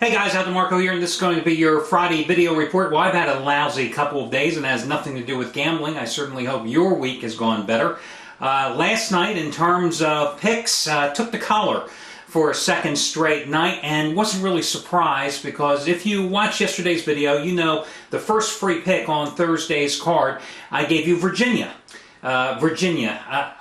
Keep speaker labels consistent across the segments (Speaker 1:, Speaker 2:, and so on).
Speaker 1: Hey guys, Aldo Marco here, and this is going to be your Friday video report. Well, I've had a lousy couple of days and it has nothing to do with gambling. I certainly hope your week has gone better. Last night, in terms of picks, took the collar for a second straight night and wasn't really surprised because if you watched yesterday's video, you know the first free pick on Thursday's card, I gave you Virginia.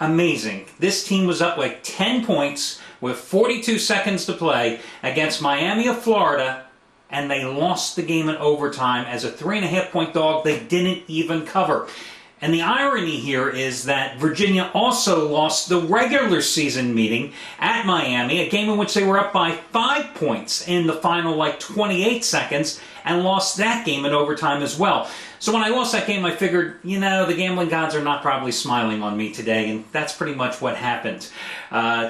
Speaker 1: Amazing. This team was up like 10 points with 42 seconds to play against Miami of Florida, and they lost the game in overtime as a 3.5-point dog. They didn't even cover. And the irony here is that Virginia also lost the regular season meeting at Miami, a game in which they were up by 5 points in the final 28 seconds, and lost that game in overtime as well. So when I lost that game, I figured, you know, the gambling gods are not probably smiling on me today, and that's pretty much what happened.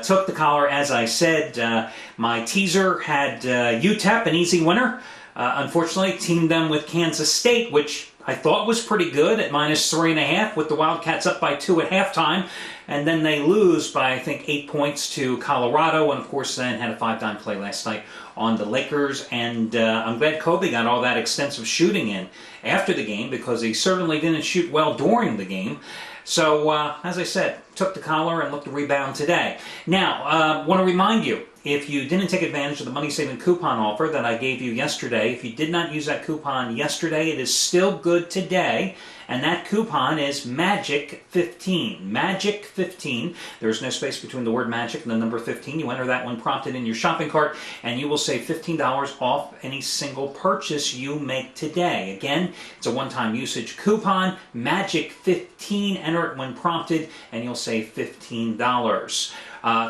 Speaker 1: Took the collar, as I said. My teaser had UTEP, an easy winner. Unfortunately, teamed them with Kansas State, which I thought was pretty good at -3.5, with the Wildcats up by 2 at halftime. And then they lose by, I think, 8 points to Colorado, and of course then had a 5-dime play last night on the Lakers. And I'm glad Kobe got all that extensive shooting in after the game, because he certainly didn't shoot well during the game. So, as I said, took the collar and looked to rebound today. Now, want to remind you, if you didn't take advantage of the money-saving coupon offer that I gave you yesterday, if you did not use that coupon yesterday, it is still good today. And that coupon is MAGIC15. MAGIC15. There's no space between the word magic and the number 15. You enter that when prompted in your shopping cart, and you will save $15 off any single purchase you make today. Again, it's a one-time usage coupon, MAGIC15. Enter it when prompted, and you'll save $15.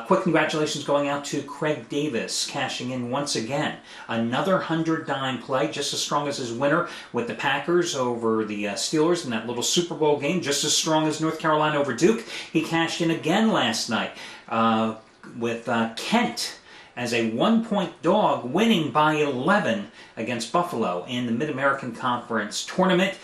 Speaker 1: Quick congratulations going out to Craig Davis, cashing in once again. Another 100-dime play, just as strong as his winner with the Packers over the Steelers in that little Super Bowl game, just as strong as North Carolina over Duke. He cashed in again last night with Kent as a 1-point dog, winning by 11 against Buffalo in the Mid-American Conference Tournament.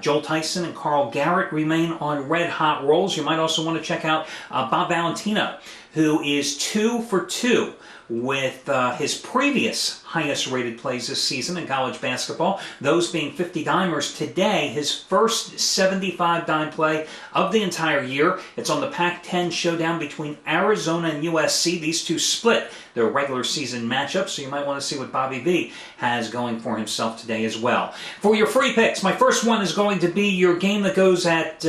Speaker 1: Joel Tyson and Carl Garrett remain on red-hot rolls. You might also want to check out Bob Valentino, who is 2 for 2 with his previous highest-rated plays this season in college basketball, those being 50-dimers. Today, his first 75-dime play of the entire year. It's on the Pac-10 showdown between Arizona and USC. These two split their regular season matchup, so you might want to see what Bobby V has going for himself today as well. For your free picks, my first one is going to be your game that goes at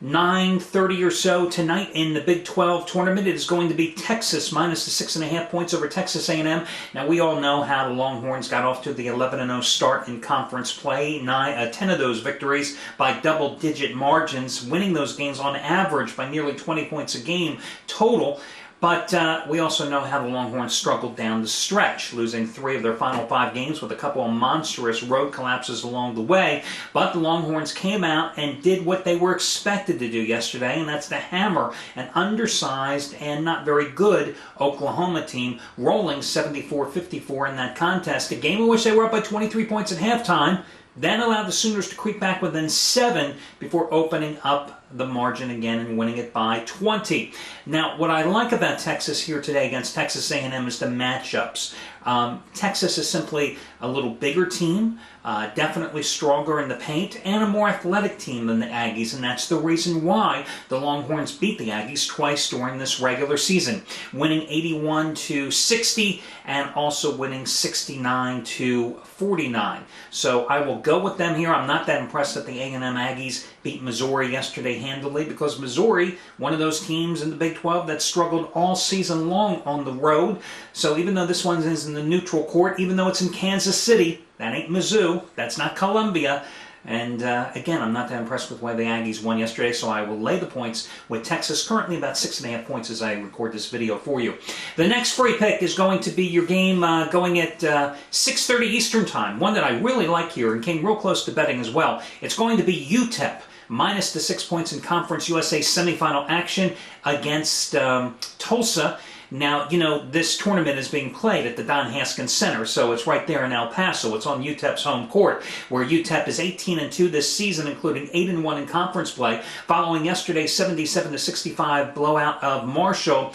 Speaker 1: 9:30 or so tonight in the Big 12 tournament. It is going to be Texas minus the 6.5 points over Texas A&M. Now, we all know how the Longhorns got off to the 11-0 start in conference play. 10 of those victories by double-digit margins, winning those games on average by nearly 20 points a game total. But we also know how the Longhorns struggled down the stretch, losing 3 of their final 5 games with a couple of monstrous road collapses along the way. But the Longhorns came out and did what they were expected to do yesterday, and that's to hammer an undersized and not very good Oklahoma team, rolling 74-54 in that contest. A game in which they were up by 23 points at halftime, then allowed the Sooners to creep back within 7 before opening up the margin again and winning it by 20. Now, what I like about Texas here today against Texas A&M is the matchups. Texas is simply a little bigger team, definitely stronger in the paint, and a more athletic team than the Aggies, and that's the reason why the Longhorns beat the Aggies twice during this regular season, winning 81-60 and also winning 69-49. So I will go with them here. I'm not that impressed that the A&M Aggies beat Missouri yesterday handily, because Missouri, one of those teams in the Big 12 that struggled all season long on the road. So even though this one is in the neutral court, even though it's in Kansas City, that ain't Mizzou, that's not Columbia. And again, I'm not that impressed with the way the Aggies won yesterday, so I will lay the points with Texas, currently about 6.5 points as I record this video for you. The next free pick is going to be your game going at 6:30 Eastern Time, one that I really like here and came real close to betting as well. It's going to be UTEP minus the 6 points in Conference USA semifinal action against Tulsa. Now, this tournament is being played at the Don Haskins Center, so it's right there in El Paso. It's on UTEP's home court, where UTEP is 18-2 this season, including 8-1 in conference play, following yesterday's 77-65 blowout of Marshall.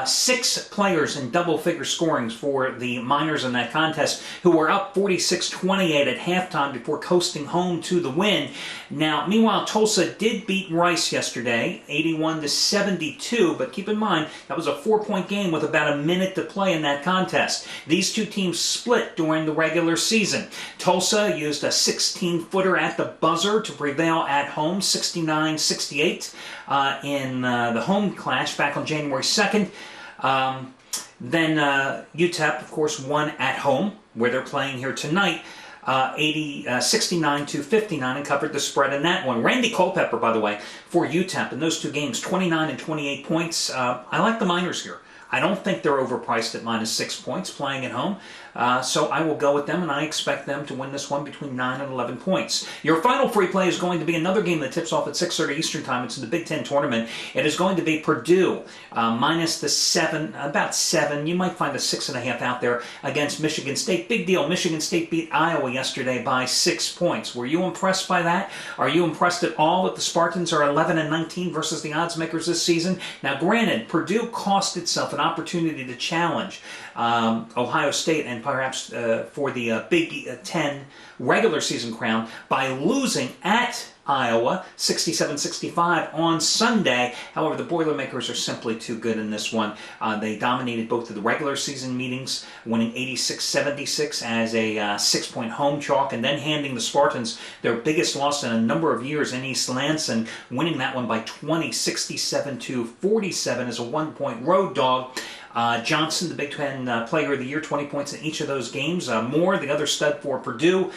Speaker 1: 6 players in double-figure scorings for the Miners in that contest, who were up 46-28 at halftime before coasting home to the win. Now, meanwhile, Tulsa did beat Rice yesterday, 81-72, but keep in mind, that was a 4-point game with about a minute to play in that contest. These two teams split during the regular season. Tulsa used a 16-footer at the buzzer to prevail at home, 69-68, in the home clash back on January 2nd. Then UTEP, of course, won at home, where they're playing here tonight, 69-59, and covered the spread in that one. Randy Culpepper, by the way, for UTEP in those two games, 29 and 28 points. I like the Miners here. I don't think they're overpriced at -6 points playing at home. So I will go with them, and I expect them to win this one between 9 and 11 points. Your final free play is going to be another game that tips off at 6:30 Eastern Time. It's in the Big Ten tournament. It is going to be Purdue minus the 7, about 7. You might find a 6.5 out there against Michigan State. Big deal. Michigan State beat Iowa yesterday by 6 points. Were you impressed by that? Are you impressed at all that the Spartans are 11-19 versus the odds makers this season? Now, granted, Purdue cost itself an opportunity to challenge Ohio State and perhaps for the Big Ten regular season crown by losing at Iowa 67-65 on Sunday. However, the Boilermakers are simply too good in this one. They dominated both of the regular season meetings, winning 86-76 as a 6-point home chalk, and then handing the Spartans their biggest loss in a number of years in East Lansing, winning that one by 20, 67-47 as a 1-point road dog. Johnson, the Big Ten Player of the Year, 20 points in each of those games. Moore, the other stud for Purdue,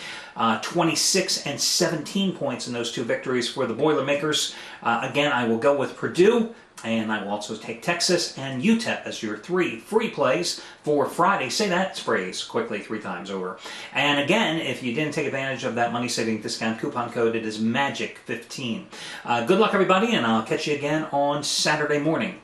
Speaker 1: 26 and 17 points in those two victories for the Boilermakers. Again, I will go with Purdue, and I will also take Texas and UTEP as your 3 free plays for Friday. Say that phrase quickly 3 times over. And again, if you didn't take advantage of that money-saving discount coupon code, it is MAGIC15. Good luck, everybody, and I'll catch you again on Saturday morning.